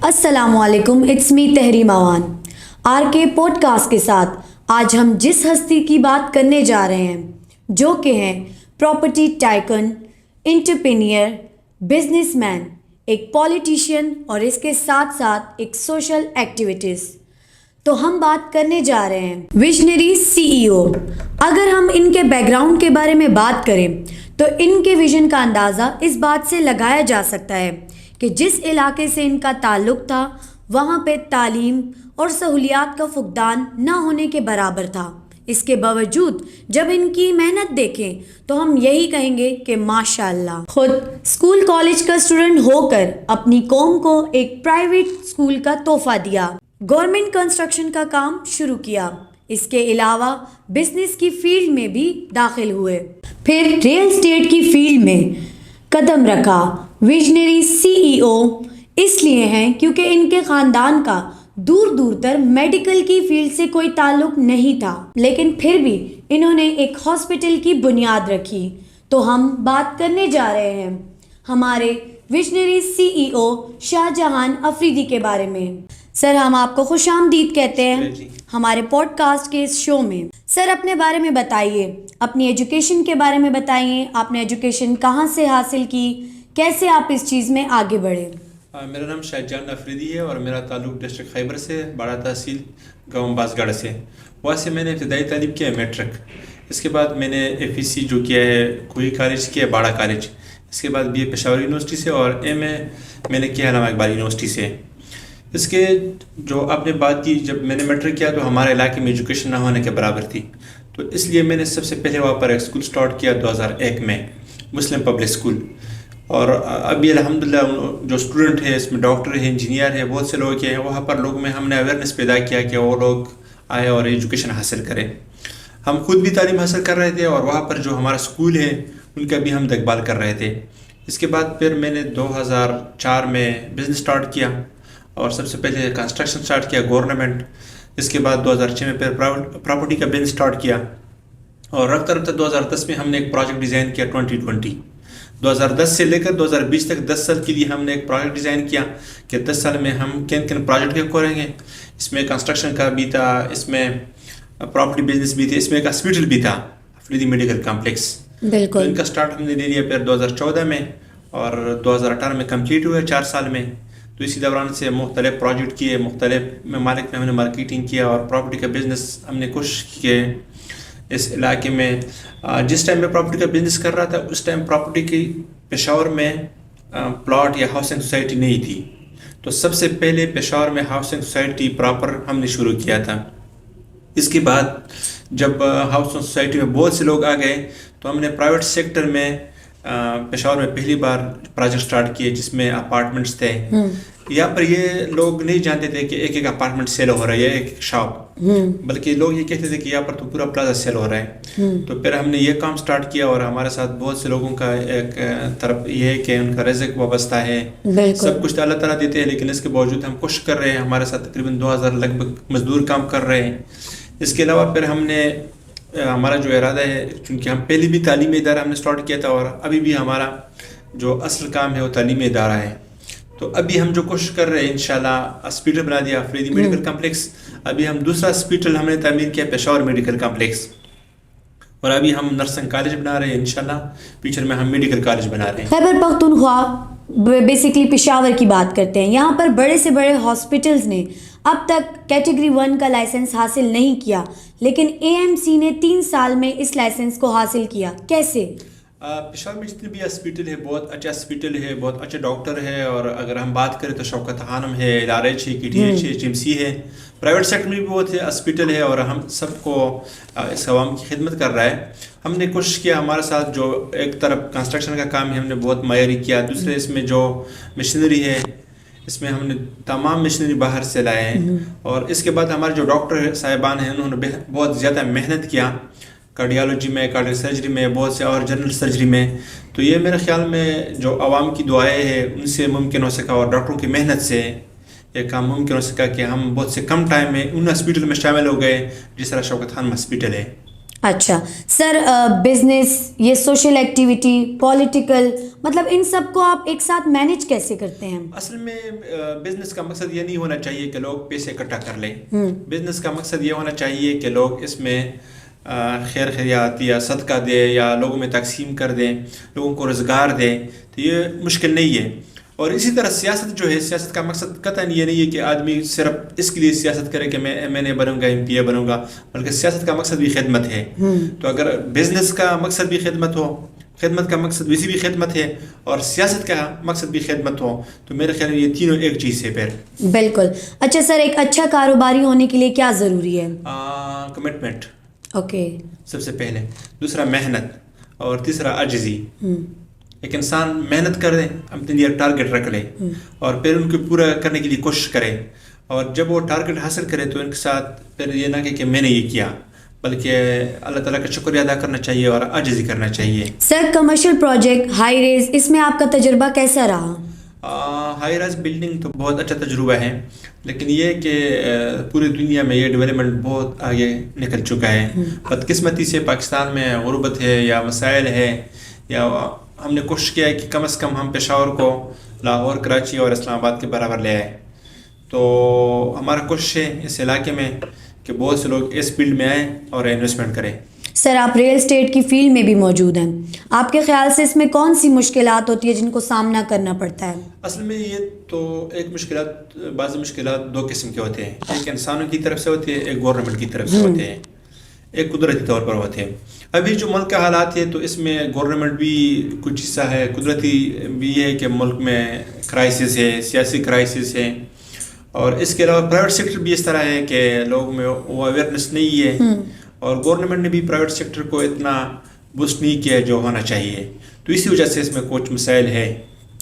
السلام علیکم، it's me تحریم اوان آر کے پوڈ کاسٹ کے ساتھ آج ہم جس ہستی کی بات کرنے جا رہے ہیں جو کہ ہیں پراپرٹی ٹائکن، انٹرپرینئر، بزنس مین، ایک پولیٹیشین اور اس کے ساتھ ساتھ ایک سوشل ایکٹیویٹیز، تو ہم بات کرنے جا رہے ہیں ویژنری سی ای او۔ اگر ہم ان کے بیک گراؤنڈ کے بارے میں بات کریں تو ان کے ویژن کا اندازہ اس بات سے لگایا جا سکتا ہے کہ جس علاقے سے ان کا تعلق تھا وہاں پہ تعلیم اور سہولیات کا فقدان نہ ہونے کے برابر تھا۔ اس کے باوجود جب ان کی محنت دیکھیں تو ہم یہی کہیں گے کہ ماشاء اللہ، خود اسکول کالج کا اسٹوڈنٹ ہو کر اپنی قوم کو ایک پرائیویٹ اسکول کا تحفہ دیا، گورنمنٹ کنسٹرکشن کا کام شروع کیا، اس کے علاوہ بزنس کی فیلڈ میں بھی داخل ہوئے، پھر ریئل اسٹیٹ کی فیلڈ میں قدم رکھا۔ ویژنری سی ای او اس لیے ہیں کیونکہ ان کے خاندان کا دور دور تر میڈیکل کی فیلڈ سے کوئی تعلق نہیں تھا، لیکن پھر بھی انہوں نے ایک ہاسپٹل کی بنیاد رکھی۔ تو ہم بات کرنے جا رہے ہیں ہمارے ویژنری سی ای او شاہ جہان افریدی کے بارے میں۔ سر، ہم آپ کو خوش آمدید کہتے ہیں ہمارے پوڈ کاسٹ کے اس شو میں۔ سر، اپنے بارے میں بتائیے، اپنی ایجوکیشن کے بارے میں بتائیے، آپ نے ایجوکیشن کہاں سے حاصل کی، کیسے آپ اس چیز میں آگے بڑھے؟ میرا نام شاہ جہان افریدی ہے اور میرا تعلق ڈسٹرکٹ خیبر سے، باڑا تحصیل گاؤں بازگڑھ سے۔ وہاں سے میں نے ابتدائی تعلیم کیا ہے میٹرک، اس کے بعد میں نے ایف ای سی جو کیا ہے کوئی کالج کیا ہے باڑا کالج، اس کے بعد بی اے پشاور یونیورسٹی سے اور ایم اے میں نے کیا علامہ اقبال یونیورسٹی سے۔ اس کے جو آپ نے بات کی، جب میں نے میٹرک کیا تو ہمارے علاقے میں ایجوکیشن نہ ہونے کے برابر تھی، تو اس لیے میں نے سب سے پہلے وہاں پر ایک اسکول سٹارٹ کیا 2001 میں، مسلم پبلک اسکول۔ اور ابھی الحمدللہ جو اسٹوڈنٹ ہے اس میں ڈاکٹر ہے، انجینئر ہے، بہت سے لوگ ہیں وہاں پر، لوگ میں ہم نے اویئرنیس پیدا کیا کہ وہ لوگ آئے اور ایجوکیشن حاصل کریں۔ ہم خود بھی تعلیم حاصل کر رہے تھے اور وہاں پر جو ہمارا اسکول ہے ان کا بھی ہم دیکھ بھال کر رہے تھے۔ اس کے بعد پھر میں نے 2004 میں بزنس سٹارٹ کیا اور سب سے پہلے کنسٹرکشن سٹارٹ کیا گورنمنٹ، اس کے بعد 2006 میں پھر پراپرٹی کا بزنس سٹارٹ کیا اور رفتہ رفتہ 2010 میں ہم نے ایک پروجیکٹ ڈیزائن کیا 2010 سے لے کر 2020 تک 10 سال کے لیے ہم نے ایک پروجیکٹ ڈیزائن کیا کہ 10 سال میں ہم کن پروجیکٹ کے کریں گے۔ اس میں کنسٹرکشن کا بھی تھا، اس میں پراپرٹی بزنس بھی تھے، اس میں ایک ہاسپٹل بھی تھا، افریدی میڈیکل کمپلیکس۔ بالکل، ان کا سٹارٹ ہم نے لے لیا پھر 2014 میں اور 2018 میں کمپلیٹ ہوئے 4 سال میں۔ تو اسی دوران سے مختلف پروجیکٹ کیے، مختلف ممالک میں ہم نے مارکیٹنگ کیا اور پراپرٹی کا بزنس ہم نے کوشش کی اس علاقے میں۔ جس ٹائم میں پراپرٹی کا بزنس کر رہا تھا اس ٹائم پراپرٹی کی پشاور میں پلاٹ یا ہاؤسنگ سوسائٹی نہیں تھی، تو سب سے پہلے پشاور میں ہاؤسنگ سوسائٹی پراپر ہم نے شروع کیا تھا۔ اس کے بعد جب ہاؤسنگ سوسائٹی میں بہت سے لوگ آ گئے تو ہم نے پرائیویٹ سیکٹر میں پشاور میں پہلی بار پروجیکٹ سٹارٹ کیے جس میں اپارٹمنٹس تھے۔ یہاں پر یہ لوگ نہیں جانتے تھے کہ ایک ایک اپارٹمنٹ سیل ہو رہا ہے یا ایک شاپ، بلکہ لوگ یہ کہتے تھے کہ یہاں پر تو پورا پلازا سیل ہو رہا ہے۔ تو پھر ہم نے یہ کام سٹارٹ کیا اور ہمارے ساتھ بہت سے لوگوں کا ایک طرف یہ ہے کہ ان کا رزق وابستہ ہے، سب کچھ اللہ تعالیٰ دیتے ہیں، لیکن اس کے باوجود ہم کوشش کر رہے ہیں۔ ہمارے ساتھ تقریباً 2000 لگ بھگ مزدور کام کر رہے ہیں۔ اس کے علاوہ پھر ہم نے ہمارا جو ارادہ ہے، چونکہ ہم پہلے بھی تعلیمی ادارہ ہم نے سٹارٹ کیا تھا اور ابھی بھی ہمارا جو اصل کام ہے وہ تعلیمی ادارہ ہے، تو ابھی ہم جو کوشش کر رہے ہیں انشاءاللہ ہاسپٹل بنا دیا افریدی میڈیکل کمپلیکس، ابھی ہم دوسرا ہاسپٹل ہم نے تعمیر کیا پشاور میڈیکل کمپلیکس، اور ابھی ہم نرسنگ کالج بنا رہے ہیں، انشاءاللہ فیوچر میں ہم میڈیکل کالج بنا رہے ہیں۔ خیبر پختونخوا بیسکلی پشاور کی بات کرتے ہیں، یہاں پر بڑے سے بڑے ہاسپٹلز نے اب تک کیٹیگری 1 کا لائسنس حاصل نہیں کیا، لیکن اے ایم سی نے 3 سال میں اس لائسنس کو حاصل کیا، کیسے؟ پشاور میں جتنے بھی ہاسپٹل ہے بہت اچھا ہاسپٹل ہے، بہت اچھے ڈاکٹر ہے، اور اگر ہم بات کریں تو شوکت خانم ہے، LRH ہے، KTH ہے، HMC ہے، پرائیویٹ سیکٹر میں بھی بہت ہے ہاسپٹل ہے اور ہم سب کو اس عوام کی خدمت کر رہا ہے۔ ہم نے کوشش کیا، ہمارے ساتھ جو ایک طرف کنسٹرکشن کا کام ہے ہم نے بہت معیاری کیا، دوسرے اس میں جو مشینری ہے اس میں ہم نے تمام مشینری باہر سے لائے ہیں، اور اس کے بعد ہمارے جو ڈاکٹر صاحبان ہیں انہوں نے بہت زیادہ محنت کیا کارڈیالوجی میں، کارڈیک سرجری میں، بہت سے اور جنرل سرجری میں۔ تو یہ میرے خیال میں جو عوام کی دعائیں ہیں ان سے ممکن ہو سکا اور ڈاکٹروں کی محنت سے یہ کام ممکن ہو سکا کہ ہم بہت سے کم ٹائم میں ان ہاسپٹل میں شامل ہو گئے جس طرح شوکت خانم ہاسپٹل ہے۔ اچھا سر، بزنس، یہ سوشل ایکٹیویٹی، پولیٹیکل، مطلب ان سب کو آپ ایک ساتھ مینیج کیسے کرتے ہیں؟ اصل میں بزنس کا مقصد یہ نہیں ہونا چاہیے کہ لوگ پیسے اکٹھا کر لیں. بزنس کا مقصد یہ ہونا چاہیے کہ لوگ اس میں خیر خیریات یا صدقہ دے یا لوگوں میں تقسیم کر دیں، لوگوں کو روزگار دیں. تو یہ مشکل نہیں ہے. اور اسی طرح سیاست جو ہے، سیاست کا مقصد قطعاً یہ نہیں ہے کہ آدمی صرف اس کے لیے سیاست کرے کہ میں ایم بنوں گا، ایم پی اے بنوں گا، بلکہ سیاست کا مقصد بھی خدمت ہے. تو اگر بزنس کا مقصد بھی خدمت ہو، خدمت کا مقصد ویسی بھی خدمت ہے، اور سیاست کا مقصد بھی خدمت ہو، تو میرے خیال میں یہ تینوں ایک چیز ہے. پھر بالکل. اچھا سر، ایک اچھا کاروباری ہونے کے لیے کیا ضروری ہے؟ Commitment okay. سب سے پہلے، دوسرا محنت، اور تیسرا عاجزی. ایک انسان محنت کر دے، اپنے لیے ٹارگیٹ رکھ لے، اور پھر ان کو پورا کرنے کے لیے کوشش کرے، اور جب وہ ٹارگیٹ حاصل کرے تو ان کے ساتھ پھر یہ نہ کہ میں نے یہ کیا، بلکہ اللہ تعالیٰ کا شکریہ ادا کرنا چاہیے اور عاجزی کرنا چاہیے. سر، کمرشل پروجیکٹ ہائی ریز، اس میں آپ کا تجربہ کیسا رہا؟ ہائی رائز بلڈنگ تو بہت اچھا تجربہ ہے، لیکن یہ کہ پوری دنیا میں یہ ڈیولپمنٹ بہت آگے نکل چکا ہے. بدقسمتی سے پاکستان میں غربت ہے یا مسائل ہے، یا ہم نے کوشش کیا ہے کہ کم از کم ہم پشاور کو لاہور، کراچی اور اسلام آباد کے برابر لے آئے. تو ہمارا کوشش ہے اس علاقے میں کہ بہت سے لوگ اس فیلڈ میں آئیں اور انویسٹمنٹ کریں. سر، آپ ریل اسٹیٹ کی فیلڈ میں بھی موجود ہیں، آپ کے خیال سے اس میں کون سی مشکلات ہوتی ہے جن کو سامنا کرنا پڑتا ہے؟ اصل میں یہ تو بعض مشکلات دو قسم کے ہوتے ہیں. ایک انسانوں کی طرف سے ہوتی ہے، ایک گورنمنٹ کی طرف سے ہوتے ہیں، ایک قدرتی طور پر ہوتے ہیں. ابھی جو ملک کا حالات ہے تو اس میں گورنمنٹ بھی کچھ حصہ ہے، قدرتی بھی ہے کہ ملک میں کرائسس ہے، سیاسی کرائسس ہے، اور اس کے علاوہ پرائیویٹ سیکٹر بھی اس طرح ہے کہ لوگوں میں وہ اویئرنیس نہیں ہے، اور گورنمنٹ نے بھی پرائیویٹ سیکٹر کو اتنا بوسٹ نہیں کیا جو ہونا چاہیے. تو اسی وجہ سے اس میں کچھ مسائل ہے.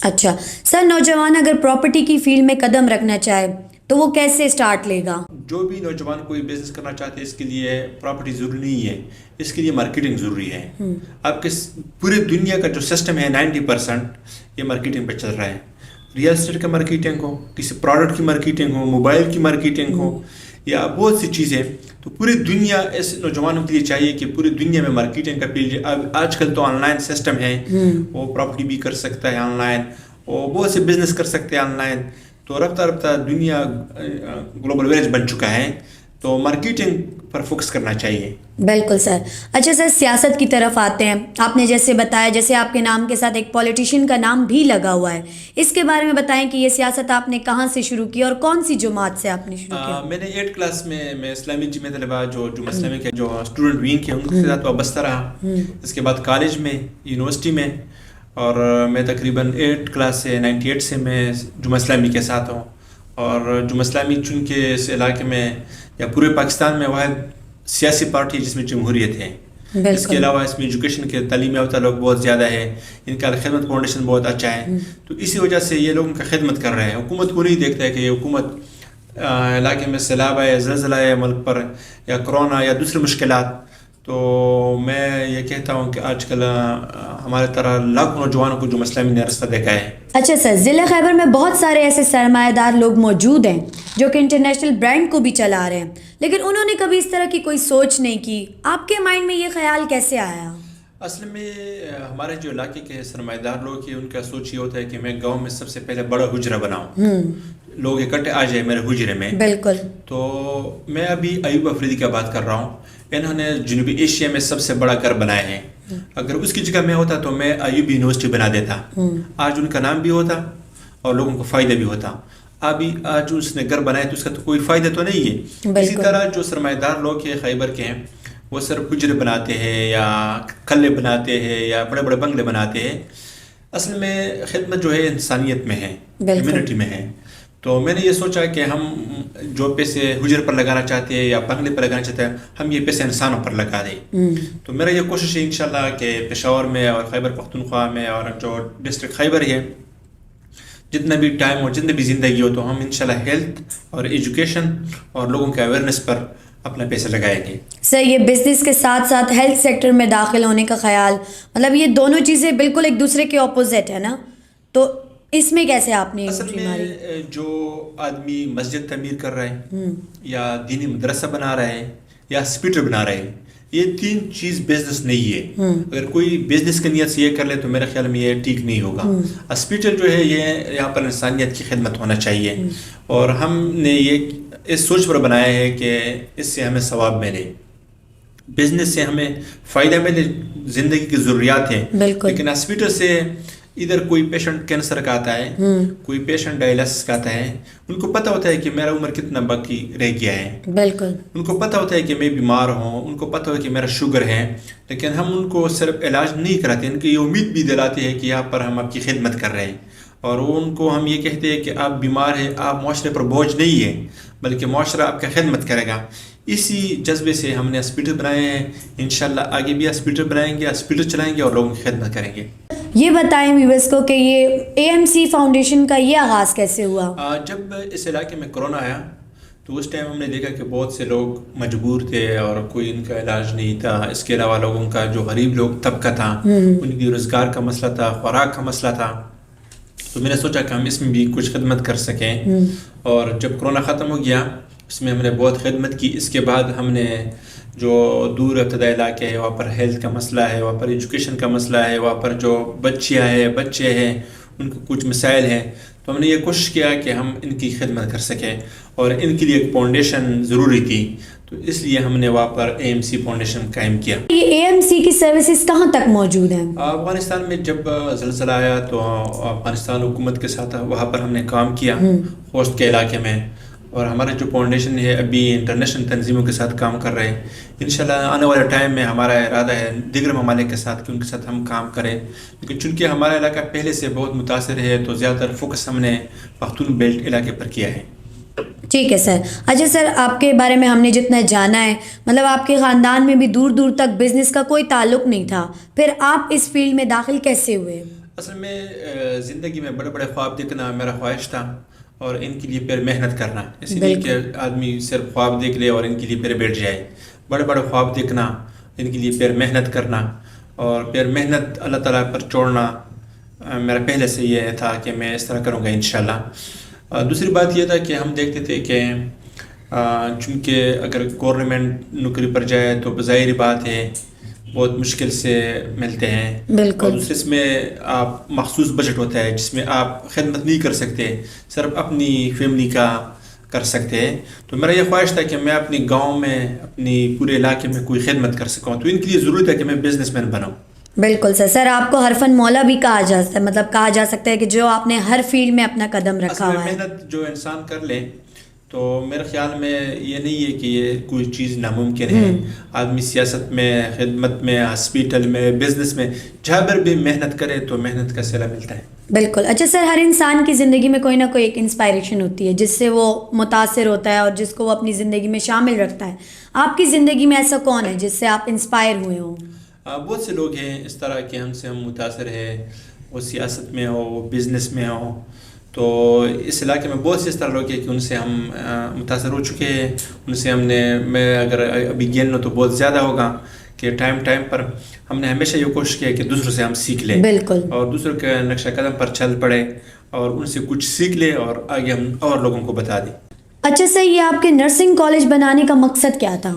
اچھا سر، نوجوان اگر پراپرٹی کی فیلڈ میں قدم رکھنا چاہے تو وہ کیسے سٹارٹ لے گا؟ جو بھی نوجوان کوئی بزنس کرنا چاہتے ہیں، اس کے لیے پراپرٹی ضروری نہیں ہے، اس کے لیے مارکیٹنگ ضروری ہے. آپ کے پورے دنیا کا جو سسٹم ہے 90% یہ مارکیٹنگ پہ چل رہا ہے. ریئل اسٹیٹ کا مارکیٹنگ ہو، کسی پروڈکٹ کی مارکیٹنگ ہو، موبائل کی مارکیٹنگ ہو، یا بہت سی چیزیں. تو پوری دنیا اس نوجوانوں کے لیے چاہیے کہ پوری دنیا میں مارکیٹنگ کا فیلڈ. آج کل تو آن لائن سسٹم ہے، وہ پراپرٹی بھی کر سکتا ہے آن لائن، وہ بہت سے بزنس کر سکتے ہیں آن لائن. تو رفتہ رفتہ دنیا گلوبل ویلیج بن چکا ہے، تو مارکیٹنگ پر فوکس کرنا چاہیے. بالکل سر. اچھا سر، سیاست کی طرف آتے ہیں. آپ نے جیسے بتایا، جیسے آپ کے نام کے ساتھ ایک پولیٹیشین کا نام بھی لگا ہوا ہے، اس کے بارے میں بتائیں کہ یہ سیاست آپ نے کہاں سے شروع کی اور کون سی جماعت سے آپ نے شروع کیا؟ میں نے 8 کلاس میں اسلامی جمعیت طلبہ جو اسلامی کے جو اسٹوڈنٹ ونگ کے ان کے ساتھ وابستہ رہا. اس کے بعد کالج میں، یونیورسٹی میں، اور میں تقریباً 8 کلاس سے 98 سے میں جمعہ اسلامی کے ساتھ ہوں. اور جمعہ اسلامی چونکہ اس علاقے میں یا پورے پاکستان میں واحد سیاسی پارٹی جس میں جمہوریت ہے. اس کے علاوہ اس میں ایجوکیشن کے تعلیم یافتہ لوگ بہت زیادہ ہے، ان کا خدمت فاؤنڈیشن بہت اچھا ہے. تو اسی وجہ سے یہ لوگوں کا خدمت کر رہے ہیں. حکومت کو نہیں دیکھتا ہے کہ یہ حکومت علاقے میں سیلاب ہے، زلزلہ ہے ملک پر، یا کرونا یا دوسری مشکلات. تو میں یہ کہتا ہوں کہ آج کل ہمارے طرح لاکھوں نوجوانوں کو جو اسلامی نے رستہ دیکھا ہے. اچھا سر، ضلع خیبر میں بہت سارے ایسے سرمایہ دار لوگ موجود ہیں جو کہ انٹرنیشنل برانڈ کو بھی چلا رہے ہیں، لیکن انہوں نے کبھی اس طرح کی کوئی سوچ نہیں کی. آپ کے مائنڈ میں یہ خیال کیسے آیا؟ اصل میں ہمارے جو علاقے کے سرمایہ دار لوگ ہیں ان کا سوچ یہ ہوتا ہے کہ میں گاؤں میں سب سے پہلے بڑا حجرہ بناؤں، لوگ اکٹھے آ جائے میرے حجرے میں. بالکل. تو میں ابھی ایوب افریدی کی بات کر رہا ہوں. انہوں نے جنوبی ایشیا میں سب سے بڑا گھر بنایا ہے. اگر اس کی جگہ میں ہوتا تو میں ایوب یونیورسٹی بنا دیتا. آج ان کا نام بھی ہوتا اور لوگوں کو فائدہ بھی ہوتا. آج اس نے گھر بنایا تو اس کا تو کوئی فائدہ تو نہیں ہے. اسی طرح جو سرمایہ دار لوگ ہیں خیبر کے ہیں، وہ صرف حجرے بناتے ہیں یا کھلے بناتے ہیں یا بڑے بڑے بنگلے بناتے ہیں. اصل میں خدمت جو ہے انسانیت میں ہے، کمیونٹی میں ہے. تو میں نے یہ سوچا کہ ہم جو پیسے حجر پر لگانا چاہتے ہیں یا بنگلے پر لگانا چاہتے ہیں، ہم یہ پیسے انسانوں پر لگا دیں. تو میرا یہ کوشش ہے انشاءاللہ کہ پشاور میں اور خیبر پختونخوا میں اور جو ڈسٹرکٹ خیبر ہے، جتنا بھی ٹائم اور جتنی بھی زندگی ہو تو ہم انشاءاللہ ہیلتھ اور ایجوکیشن اور لوگوں کے اویئرنیس پر اپنا پیسے لگائیں گے. سر، یہ بزنس کے ساتھ ساتھ ہیلتھ سیکٹر میں داخل ہونے کا خیال، مطلب یہ دونوں چیزیں بالکل ایک دوسرے کے اپوزٹ ہے نا، تو اس میں کیسے آپ نے اصل میں جو آدمی مسجد تعمیر کر رہے ہیں یا دینی مدرسہ بنا رہے ہیں یا ہاسپٹل بنا رہے ہیں یہ 3 چیز بزنس نہیں ہے. اگر کوئی بزنس کی نیت سے یہ کر لے تو میرے خیال میں یہ ٹھیک نہیں ہوگا. ہاسپٹل جو ہے یہ یہاں پر انسانیت کی خدمت ہونا چاہیے, اور ہم نے یہ اس سوچ پر بنایا ہے کہ اس سے ہمیں ثواب ملے, بزنس سے ہمیں فائدہ ملے, زندگی کی ضروریات ہیں. لیکن ہاسپٹل سے ادھر کوئی پیشنٹ کینسر کا آتا ہے, کوئی پیشنٹ ڈائلسس کا آتا ہے, ان کو پتہ ہوتا ہے کہ میرا عمر کتنا باقی رہ گیا ہے, بالکل ان کو پتہ ہوتا ہے کہ میں بیمار ہوں, ان کو پتہ ہوتا ہے کہ میرا شوگر ہے, لیکن ہم ان کو صرف علاج نہیں کراتے, ان کی یہ امید بھی دلاتے ہیں کہ یہاں پر ہم آپ کی خدمت کر رہے ہیں, اور وہ ان کو ہم یہ کہتے ہیں کہ آپ بیمار ہیں, آپ معاشرے پر بوجھ نہیں ہیں, بلکہ معاشرہ آپ کا خدمت کرے گا. اسی جذبے سے ہم نے ہاسپٹل بنائے ہیں. انشاءاللہ آگے بھی ہاسپٹل بنائیں گے, ہاسپٹل چلائیں گے اور لوگوں کی خدمت کریں گے. یہ بتائیں ویورز کو کہ یہ AMC فاؤنڈیشن کا یہ آغاز کیسے ہوا؟ جب اس علاقے میں کرونا آیا تو اس ٹائم ہم نے دیکھا کہ بہت سے لوگ مجبور تھے اور کوئی ان کا علاج نہیں تھا. اس کے علاوہ لوگوں کا جو غریب لوگ طبقہ تھا, ان کی روزگار کا مسئلہ تھا, خوراک کا مسئلہ تھا. تو میں نے سوچا کہ ہم اس میں بھی کچھ خدمت کر سکیں, اور جب کرونا ختم ہو گیا اس میں ہم نے بہت خدمت کی. اس کے بعد ہم نے جو دور ابتدائی علاقے ہیں وہاں پر ہیلتھ کا مسئلہ ہے, وہاں پر ایجوکیشن کا مسئلہ ہے, وہاں پر جو بچے ہیں ان کو کچھ مسائل ہیں, تو ہم نے یہ کوشش کیا کہ ہم ان کی خدمت کر سکیں, اور ان کے لیے ایک فاؤنڈیشن ضروری تھی, تو اس لیے ہم نے وہاں پر AMC فاؤنڈیشن قائم کیا. یہ AMC کی سروسز کہاں تک موجود ہیں؟ افغانستان میں جب زلزلہ آیا تو افغانستان حکومت کے ساتھ وہاں پر ہم نے کام کیا, خوست کے علاقے میں, اور ہمارا جو فاؤنڈیشن ہے ابھی انٹرنیشنل تنظیموں کے ساتھ کام کر رہے ہیں. انشاءاللہ آنے والے ٹائم میں ہمارا ارادہ ہے دیگر ممالک کے ساتھ کہ ان کے ساتھ ہم کام کریں, لیکن چونکہ ہمارا علاقہ پہلے سے بہت متاثر ہے تو زیادہ تر فوکس ہم نے پختون بیلٹ علاقے پر کیا ہے. ٹھیک ہے سر. اچھا سر, آپ کے بارے میں ہم نے جتنا جانا ہے, مطلب آپ کے خاندان میں بھی دور دور تک بزنس کا کوئی تعلق نہیں تھا, پھر آپ اس فیلڈ میں داخل کیسے ہوئے؟ اصل میں زندگی میں بڑے بڑے خواب دیکھنا میرا خواہش تھا, اور ان کے لیے پھر محنت کرنا, اس لیے کہ آدمی صرف خواب دیکھ لے اور ان کے لیے پھر بیٹھ جائے. بڑے بڑے خواب دیکھنا, ان کے لیے پھر محنت کرنا, اور پھر محنت اللہ تعالیٰ پر چھوڑنا, میرا پہلے سے یہ تھا کہ میں اس طرح کروں گا انشاءاللہ. دوسری بات یہ تھا کہ ہم دیکھتے تھے کہ چونکہ اگر گورنمنٹ نوکری پر جائے تو بظاہر بات ہے بہت مشکل سے ملتے ہیں, اور دوسرے اس میں آپ مخصوص بجٹ ہوتا ہے جس میں آپ خدمت نہیں کر سکتے, صرف اپنی فیملی کا کر سکتے ہیں. تو میرا یہ خواہش تھا کہ میں اپنی گاؤں میں, اپنی پورے علاقے میں کوئی خدمت کر سکوں, تو ان کے لیے ضرورت ہے کہ میں بزنس مین بناؤں. بالکل سر. سر آپ کو حرفن مولا بھی کہا جاتا ہے, مطلب کہا جا سکتا ہے کہ جو آپ نے ہر فیلڈ میں اپنا قدم رکھا ہوا ہے. محنت جو انسان کر لے تو میرے خیال میں یہ نہیں ہے کہ یہ کوئی چیز ناممکن ہے. آدمی سیاست میں, خدمت میں, ہاسپیٹل میں, بزنس میں, جہاں پر بھی محنت کرے تو محنت کا صلہ ملتا ہے. بالکل. اچھا سر, ہر انسان کی زندگی میں کوئی نہ کوئی ایک انسپائریشن ہوتی ہے جس سے وہ متاثر ہوتا ہے اور جس کو وہ اپنی زندگی میں شامل رکھتا ہے. آپ کی زندگی میں ایسا کون ہے جس سے آپ انسپائر ہوئے ہوں؟ بہت سے لوگ ہیں اس طرح کہ ہم سے ہم متاثر ہیں, وہ سیاست میں ہو, وہ بزنس میں ہو, تو اس علاقے میں بہت سے اس طرح لوگ ہیں کہ ان سے ہم متاثر ہو چکے ہیں. ان سے ہم نے, میں اگر ابھی گن لوں تو بہت زیادہ ہوگا, کہ ٹائم پر ہم نے ہمیشہ یہ کوشش کیا کہ دوسروں سے ہم سیکھ لیں, بالکل, اور دوسروں کے نقشہ قدم پر چل پڑے اور ان سے کچھ سیکھ لیں اور آگے ہم اور لوگوں کو بتا دیں. اچھا سر, یہ آپ کے نرسنگ کالج بنانے کا مقصد کیا تھا؟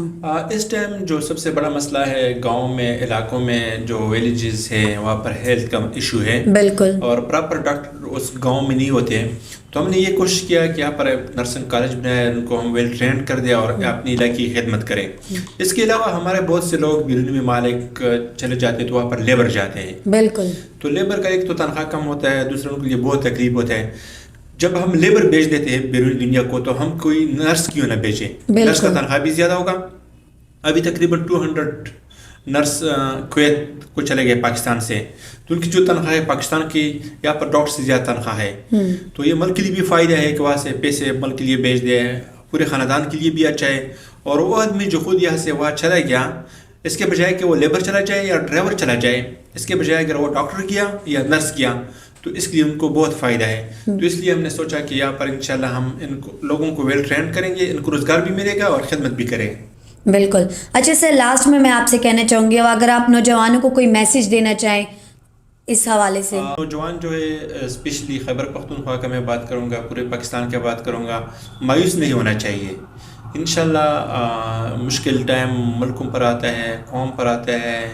اس ٹائم جو سب سے بڑا مسئلہ ہے گاؤں میں, علاقوں میں جو ویلیجز ہیں وہاں پر ہیلتھ کا ایشو ہے, بالکل, اور پراپر ڈاکٹر اس گاؤں میں نہیں ہوتے. تو ہم نے یہ کوشش کیا کہ یہاں پر نرسنگ کالج بنایا, ان کو ہم ویل ٹرینڈ کر دیا اور اپنی علاقے کی خدمت کریں. اس کے علاوہ ہمارے بہت سے لوگ بیرونی ممالک چلے جاتے ہیں تو وہاں پر لیبر جاتے ہیں. بالکل. تو لیبر کا ایک تو تنخواہ کم ہوتا ہے, دوسرے ان کے لیے بہت تکلیف ہوتا ہے. جب ہم لیبر بیچ دیتے ہیں بیرونی دنیا کو تو ہم کوئی نرس کیوں نہ بیچیں, نرس کا تنخواہ بھی زیادہ ہوگا. ابھی تقریباً 200 نرس کویت کو چلے گئے پاکستان سے, تو ان کی جو تنخواہ ہے پاکستان کی یہاں پر ڈاکٹر سے زیادہ تنخواہ ہے. تو یہ ملک کے لیے بھی فائدہ ہے کہ وہاں سے پیسے ملک کے لیے بیچ دے, پورے خاندان کے لیے بھی اچھا ہے. اور وہ آدمی جو خود یہاں سے وہاں چلا گیا, اس کے بجائے کہ وہ لیبر چلا جائے یا ڈرائیور چلا جائے, اس کے بجائے اگر وہ ڈاکٹر کیا یا نرس کیا تو اس کے لیے ان کو بہت فائدہ ہے. تو اس لیے ہم نے سوچا کہ یہاں پر انشاءاللہ ہم ان کو لوگوں کو ویل ٹرینڈ کریں گے, ان کو روزگار بھی ملے گا اور خدمت بھی کریں گے. بالکل. اچھا سر, لاسٹ میں آپ سے کہنا چاہوں گی, اگر آپ نوجوانوں کو کوئی میسج دینا چاہیں اس حوالے سے. نوجوان جو ہے اسپیشلی خیبر پختونخوا کا میں بات کروں گا, پورے پاکستان کی بات کروں گا, مایوس نہیں ہونا چاہیے. انشاءاللہ مشکل ٹائم ملکوں پر آتا ہے، قوم پر آتا ہے،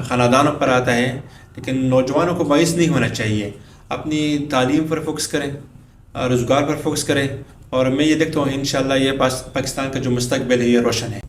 خاندانوں پر آتا ہے، لیکن نوجوانوں کو باعث نہیں ہونا چاہیے. اپنی تعلیم پر فوکس کریں، روزگار پر فوکس کریں، اور میں یہ دیکھتا ہوں انشاءاللہ یہ پاکستان کا جو مستقبل ہے یہ روشن ہے.